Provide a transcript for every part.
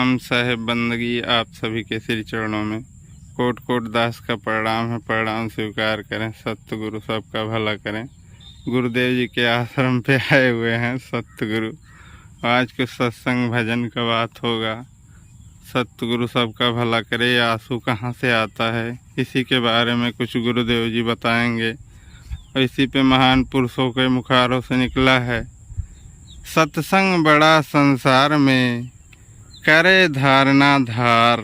प्रणाम साहेब बंदगी आप सभी के श्री चरणों में कोट कोट दास का प्रणाम है। प्रणाम स्वीकार करें। सतगुरु सबका भला करें। गुरुदेव जी के आश्रम पे आए हुए हैं सतगुरु। आज कुछ सत्संग भजन का बात होगा। सतगुरु सबका भला करे। आंसू कहाँ से आता है, इसी के बारे में कुछ गुरुदेव जी बताएंगे। और इसी पे महान पुरुषों के मुखारों से निकला है, सत्संग बड़ा संसार में करे धारणा धार।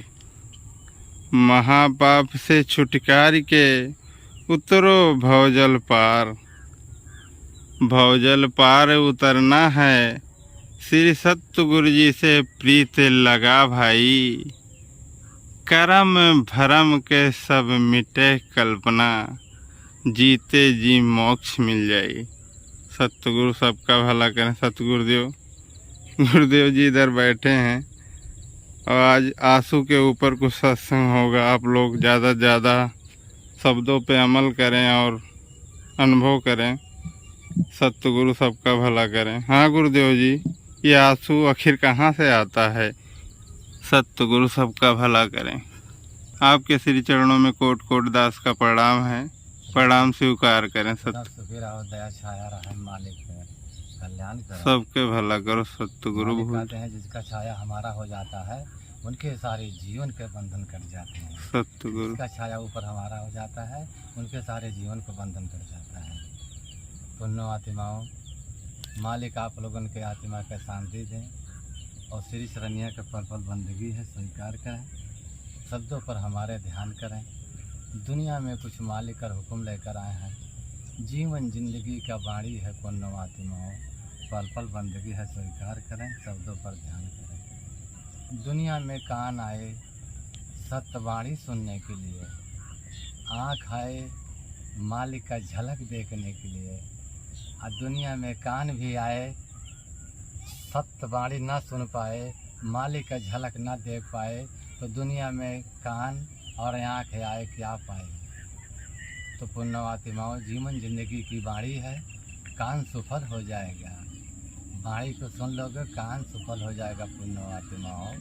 महापाप से छुटकार के उतरो भवजल पार। भवजल पार उतरना है, श्री सतगुरु जी से प्रीत लगा भाई। कर्म भरम के सब मिटे कल्पना, जीते जी मोक्ष मिल जाए। सतगुरु सबका भला करें। सतगुरुदेव गुरुदेव जी इधर बैठे हैं और आज आंसू के ऊपर कुछ सत्संग होगा। आप लोग ज़्यादा से ज़्यादा शब्दों पे अमल करें और अनुभव करें। सतगुरु सबका भला करें। हाँ गुरुदेव जी, ये आंसू आखिर कहाँ से आता है? सतगुरु सबका भला करें। आपके श्री चरणों में कोट कोट दास का प्रणाम है। प्रणाम स्वीकार करें। दया छाया रहे मालिक कल्याण करें। सबके भला करो सतगुरु। कहते हैं जिसका छाया हमारा हो जाता है उनके सारे जीवन के बंधन कट जाते हैं। सतगुरु जिसका छाया ऊपर हमारा हो जाता है उनके सारे जीवन के बंधन कट जाता है। पुण्य आत्माओं, मालिक आप लोगों के आत्मा के शांति दें और श्री शरण्य के पल पल बंदगी है स्वीकार करें। शब्दों पर हमारे ध्यान करें। दुनिया में कुछ मालिक कर हुक्म लेकर आए हैं। जीवन जिंदगी का बाणी है। पुण्य आत्माओं, पल पल बंदगी है स्वीकार करें। शब्दों पर ध्यान करें। दुनिया में कान आए सत्यवाणी सुनने के लिए, आँख आए मालिक का झलक देखने के लिए, और दुनिया में कान भी आए सत्यवाणी ना सुन पाए, मालिक का झलक ना देख पाए, तो दुनिया में कान और आँख आए क्या पाए। तो पुण्य आत्माओं, जीवन जिंदगी की बाणी है, कान सफल हो जाएगा। बाणी को सुन लोगे कान सफल हो जाएगा। पुण्य आत्माओं,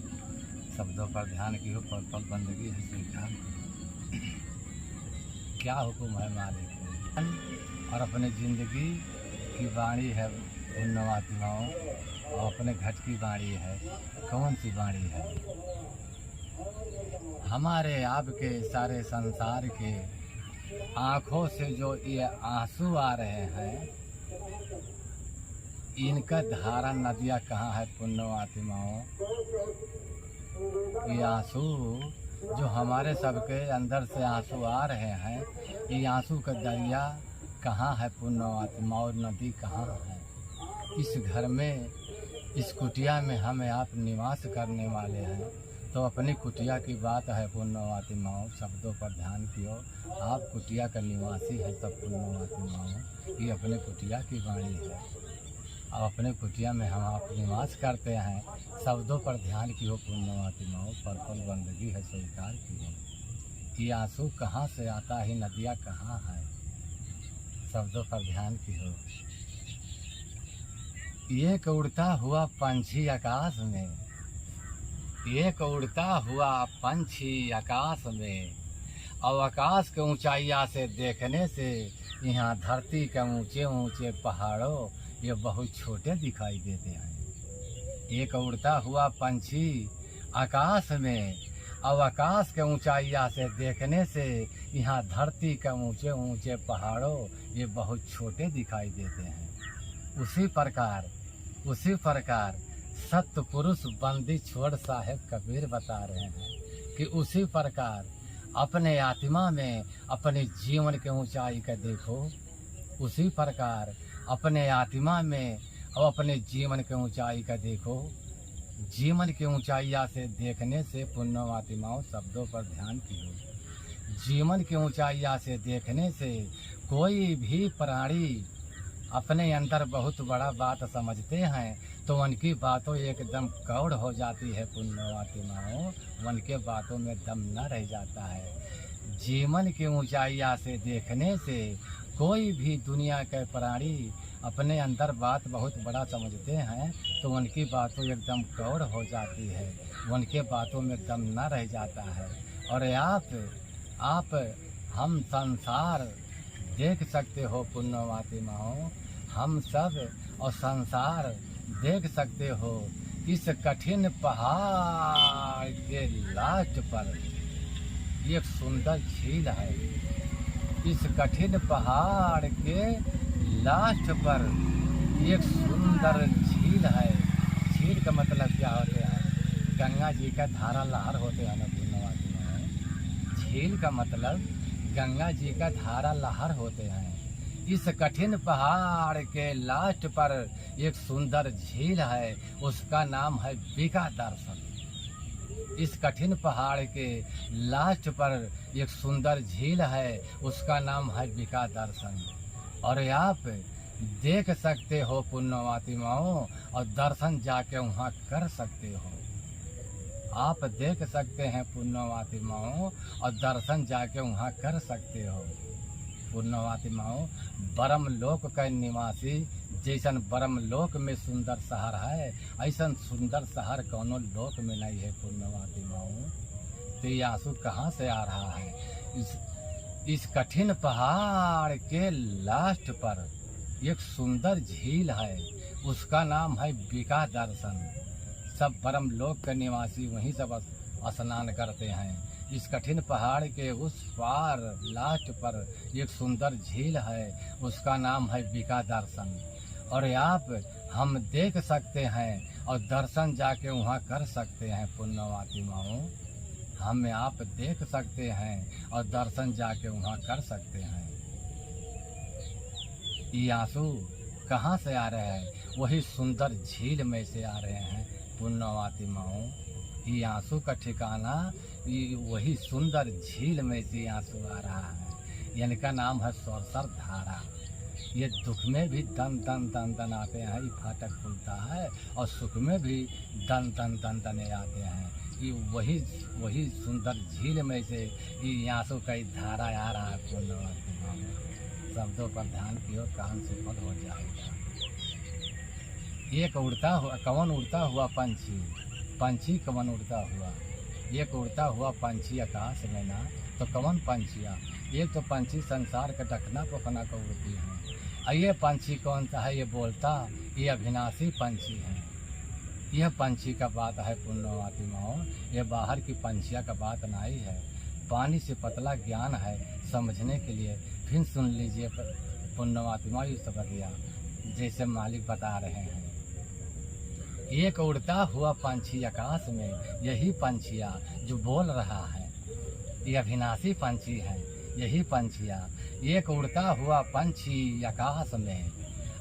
शब्दों पर ध्यान की हो, पल पल बंदगी है स्वीकार करो। क्या हुक्म है मालिक और अपने जिंदगी की बाणी है। पुण्य आत्माओं, और अपने घट की बाणी है। कौन सी बाणी है? हमारे आपके सारे संसार के आँखों से जो ये आंसू आ रहे हैं, इनका धारा नदियाँ कहाँ है? पुण्य आत्माओं, ये आंसू जो हमारे सबके अंदर से आंसू आ रहे हैं, ये आंसू का दरिया कहाँ है? पुण्य आत्माओं, नदी कहाँ है? इस घर में, इस कुटिया में हमें आप निवास करने वाले हैं, तो अपनी कुटिया की बात है। पुण्य आत्माओं, शब्दों पर ध्यान कियो। आप कुटिया का निवासी है। सब पुण्य आत्माओं, ये अपने कुटिया की वाणी है और अपने कुटिया में हम आप निवास करते हैं। शब्दों पर ध्यान कियो। पुण्य आत्माओं, पल पल बंदगी है स्वीकार कियो। ये आंसू कहाँ से आता है? नदियाँ कहाँ है? शब्दों पर ध्यान कियो। एक उड़ता हुआ पंछी आकाश में, एक उड़ता हुआ पंछी आकाश में, और आकाश के ऊंचाइया से देखने से यहाँ धरती के ऊंचे ऊंचे पहाड़ों ये बहुत छोटे दिखाई देते हैं। एक उड़ता हुआ पंछी आकाश में, और आकाश के ऊंचाइया से देखने से यहाँ धरती के ऊंचे ऊंचे पहाड़ों ये बहुत छोटे दिखाई देते हैं। उसी प्रकार सतपुरुष बंदी छोड़ साहेब कबीर बता रहे हैं कि उसी प्रकार अपने आत्मा में अपने जीवन के ऊंचाई का देखो। उसी प्रकार अपने आत्मा में और अपने जीवन के ऊंचाई का देखो। जीवन की ऊंचाइया से देखने से पुण्य आत्माओं, शब्दों पर ध्यान कियो। जीवन की ऊंचाइया से देखने से कोई भी प्राणी अपने अंदर बहुत बड़ा बात समझते हैं, तो उनकी बातों एकदम कौड़ हो जाती है। पुण्य आत्माओं, उनके बातों में दम न रह जाता है। जीवन की ऊंचाइया से देखने से कोई भी दुनिया के प्राणी अपने अंदर बात बहुत बड़ा समझते हैं तो उनकी बातों एकदम गौर हो जाती है, उनके बातों में दम न रह जाता है। और आप हम संसार देख सकते हो पुण्यवती माओ, हम सब और संसार देख सकते हो। इस कठिन पहाड़ के लास्ट पर एक सुंदर झील है। इस कठिन पहाड़ के लास्ट पर एक सुंदर झील है। झील का मतलब क्या होते हैं? गंगा जी का धारा लहर होते हैं ना पुण्यवती में। झील का मतलब गंगा जी का धारा लहर होते हैं। इस कठिन पहाड़ के लास्ट पर एक सुंदर झील है, उसका नाम है बिका दर्शन। इस कठिन पहाड़ के लास्ट पर एक सुंदर झील है, उसका नाम है बिका दर्शन। और आप देख सकते हो पुण्यवती माओ, और दर्शन जाके वहाँ कर सकते हो। आप देख सकते हैं पुण्यवती माओ, और दर्शन जाके वहाँ कर सकते हो। पुण्यवती माओ, ब्रह्म लोक का निवासी जैसन ब्रह्म लोक में सुंदर शहर है, ऐसा सुंदर शहर कोनो लोक में नहीं है पुण्यवती माओ। तो ये आंसू कहाँ से आ रहा है? इस कठिन पहाड़ के लास्ट पर एक सुंदर झील है, उसका नाम है बिका दर्शन। सब ब्रह्म लोक के निवासी वहीं सब स्नान करते हैं। इस कठिन पहाड़ के उस पार लास्ट पर एक सुंदर झील है, उसका नाम है बिका दर्शन। और हम देख सकते हैं और दर्शन जाके वहाँ कर सकते हैं पुण्यवती माओ। हम आप देख सकते हैं और दर्शन जाके वहाँ कर सकते हैं। ये आंसू कहाँ से आ रहे हैं? वही सुंदर झील में से आ रहे हैं पुण्यवती माओ। ये आंसू का ठिकाना वही सुंदर झील में से आंसू आ रहा है। इनका नाम है सरसर धारा। ये दुख में भी दन दन दन दन आते हैं, ये फाटक खुलता है, और सुख में भी दन दन दन दने आते हैं। ये वही सुंदर झील में से ये आंसू का धारा आ रहा है पुण्यवती माओ। शब्दों पर ध्यान कियो, कान सुफल हो जाएगा। एक कवन उड़ता हुआ पंछी कवन उड़ता हुआ। एक उड़ता हुआ पंछी आकाश में ना, तो कवन पंछिया? एक तो पंछी संसार का डकना पोखना को उड़ती है। ये पंछी कौन सा है? ये बोलता, ये अविनाशी पंछी है। यह पंछी का बात है पुण्यवती माओ, ये बाहर की पंछिया का बात नहीं है। पानी से पतला ज्ञान है समझने के लिए। फिर सुन लीजिए पुण्यवती माओ ये सब दिया जैसे मालिक बता रहे हैं। एक उड़ता हुआ पंछी आकाश में, यही पंछिया जो बोल रहा है, ये अविनाशी पंछी है। यही पंछिया एक उड़ता हुआ पंछी आकाश में,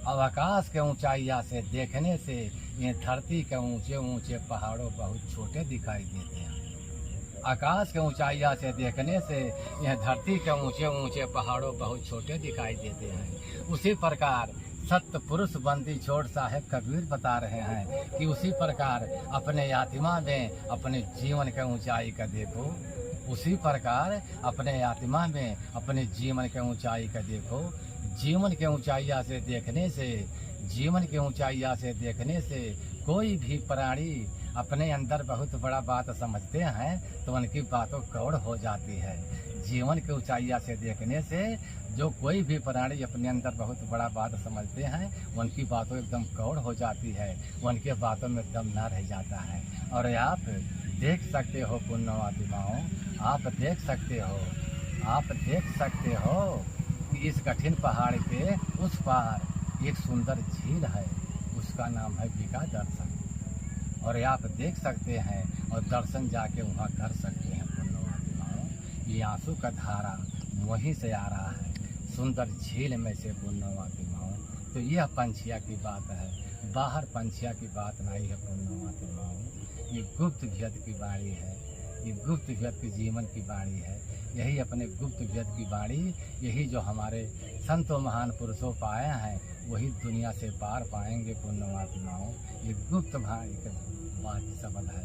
और आकाश के ऊंचाइया से देखने से ये धरती के ऊंचे ऊंचे पहाड़ों बहुत छोटे दिखाई देते हैं। आकाश के ऊंचाइया से देखने से यह धरती के ऊंचे ऊंचे पहाड़ों बहुत छोटे दिखाई देते हैं। उसी प्रकार सत्य पुरुष बंदी छोड़ साहेब कबीर बता रहे हैं कि उसी प्रकार अपने आत्मा में अपने जीवन के ऊंचाई का देखो। उसी प्रकार अपने आत्मा में अपने जीवन के ऊंचाई का देखो। जीवन के ऊंचाइया से देखने से, जीवन के ऊंचाइया से देखने से कोई भी प्राणी अपने अंदर बहुत बड़ा बात समझते हैं तो उनकी बातों गौड़ हो जाती है। जीवन के ऊंचाइया से देखने से जो कोई भी प्राणी अपने अंदर बहुत बड़ा बात समझते हैं उनकी बातों एकदम गौड़ हो जाती है, उनके बातों में दम न रह जाता है। और आप देख सकते हो पुण्यवती माओ, आप देख सकते हो, आप देख सकते हो कि इस कठिन पहाड़ के उस पार एक सुंदर झील है, उसका नाम है बिका दर्शन। और आप देख सकते हैं और दर्शन जाके वहाँ कर सकते हैं पुण्यवती माओ। ये आंसू का धारा वहीं से आ रहा है, सुंदर झील में से पुण्यवती माओ। तो यह पंछिया की बात है, बाहर पंछिया की बात नहीं है पुण्यवती माओ। ये गुप्त भेद की वाणी है, ये गुप्त भेद की जीवन की वाणी है। यही अपने गुप्त भेद की वाणी, यही जो हमारे संतों महान पुरुषों पाए हैं वही दुनिया से पार पाएंगे पुण्यवती माओ। ये गुप्त वाणी का बात शब्द है,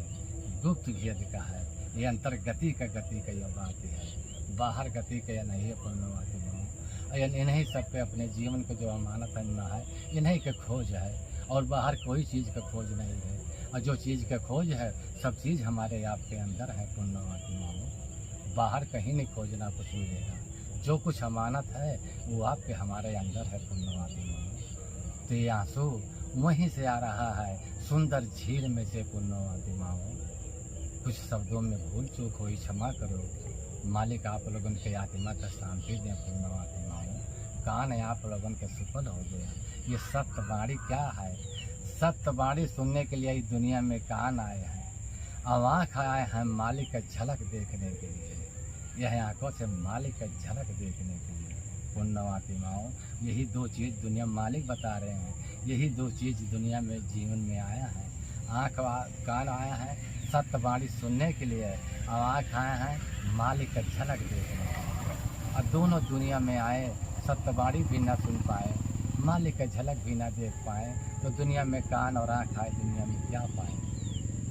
गुप्त भेद का है। ये अंतर्गति का गति का यह बात है, बाहर गति का यह नहीं है पुण्यवती माओ। इन्हीं सब पे अपने जीवन को जो अमानत अन्ना है, इन्हीं के खोज है, और बाहर कोई चीज़ का खोज नहीं है। और जो चीज़ का खोज है, सब चीज़ हमारे आपके अंदर है पुण्यवात्माओं। बाहर कहीं नहीं खोजना कुछ मिलेगा। जो कुछ अमानत है वो आपके हमारे अंदर है पुण्यवात्माओं। तो ये आंसू वहीं से आ रहा है, सुंदर झील में से पुण्यवात्माओं। कुछ शब्दों में भूल चूक हुई, क्षमा करो। मालिक आप लोगों के आत्मा का शांति दें पुण्यवात्माओं। कान आप लोगों के सफल हो गया। ये सत्यवाणी क्या है? सत्यवाणी सुनने के लिए इस दुनिया में कान आए हैं, अब आँख आए हैं मालिक का झलक देखने के लिए। यह आंखों से मालिक का झलक देखने के लिए पुण्यवात्माओं। यही दो चीज़ दुनिया मालिक बता रहे हैं, यही दो चीज़ दुनिया में जीवन में आया है। कान आया है सत्यवाणी सुनने के लिए, और आँख आया है मालिक का झलक देखने के लिए। और दोनों दुनिया में आए, सत्यवाणी भी ना सुन पाए, मालिक का झलक भी ना देख पाए, तो दुनिया में कान और आँख आए, दुनिया में क्या पाए?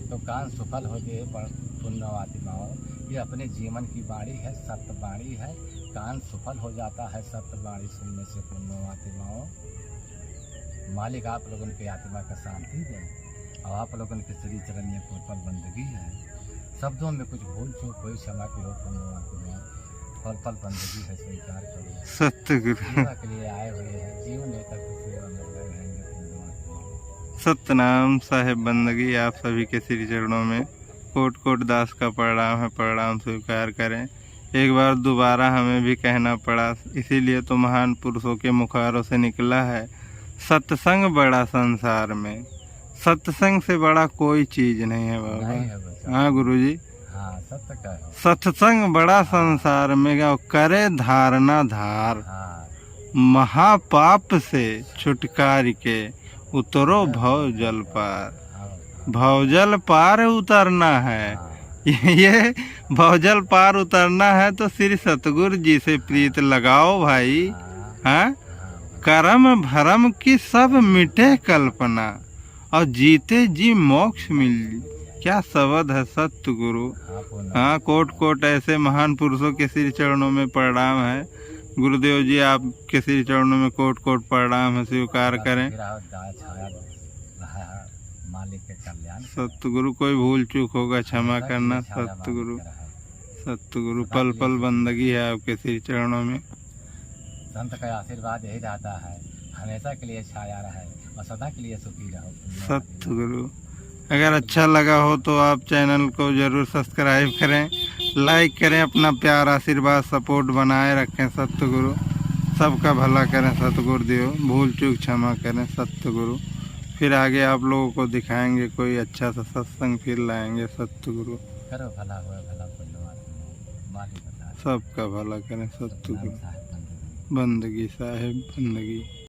तो कान सफल हो गए पुण्यवात्माओं। ये अपने जीवन की बाणी है, सत्यवाणी है। कान सफल हो जाता है सत्यवाणी सुनने से पुण्यवात्माओं। मालिक आप लोगों के आत्मा का शांति दें, और आप लोगों के श्री चरण में पल बंदगी है। शब्दों में कुछ भूल चूक हुई, क्षमा करो पुण्यवात्माओं। पल बंदगी है, स्वीकार करो। सतगुरु सेवा के लिए आए हुए हैं, जीवन तक सेवा में लगे रहेंगे पुण्यवात्माओं। सतनाम साहेब बंदगी आप सभी के श्री चरणों में कोट कोट दास का प्रणाम है, प्रणाम स्वीकार करें। एक बार दोबारा हमें भी कहना पड़ा, इसीलिए तो महान पुरुषों के मुखारों से निकला है, सत्संग बड़ा संसार में। सत्संग से बड़ा कोई चीज नहीं है बाबा। नहीं है बच्चा। हाँ गुरुजी, हाँ सत्य का है। सत्संग बड़ा संसार में करे धारणा धार। हाँ महापाप से छुटकार के उतरो भव जल पार। हाँ भवजल पार उतरना है, ये भवजल पार उतरना है तो श्री सतगुरु जी से प्रीत लगाओ भाई। हाँ, कर्म भरम की सब मिटे कल्पना, और जीते जी मोक्ष मिल। क्या शब्द है सतगुरु। हाँ, कोट कोट ऐसे महान पुरुषों के श्री चरणों में प्रणाम है। गुरुदेव जी आपके श्री चरणों में कोट कोट प्रणाम है, स्वीकार करें। मालिक के कल्याण। सतगुरु कोई भूल चूक होगा क्षमा करना। सतगुरु सतगुरु पल पल बंदगी है आपके श्री चरणों में। संत का आशीर्वाद यही रहता है, हमेशा के लिए छाया रहे और सदा के लिए सुखी रहो। सतगुरु अगर अच्छा लगा हो तो आप चैनल को जरूर सब्सक्राइब करें, लाइक करें, अपना प्यार आशीर्वाद सपोर्ट बनाए रखें। सतगुरु सबका भला करें। सतगुरु देव भूल चूक क्षमा करें। सतगुरु फिर आगे आप लोगों को दिखाएंगे कोई अच्छा सा सत्संग, फिर लाएंगे। सतगुरु करो भला हुआ भला पुण्यवान सबका भला करें। सतगुरु बंदगी साहेब बंदगी।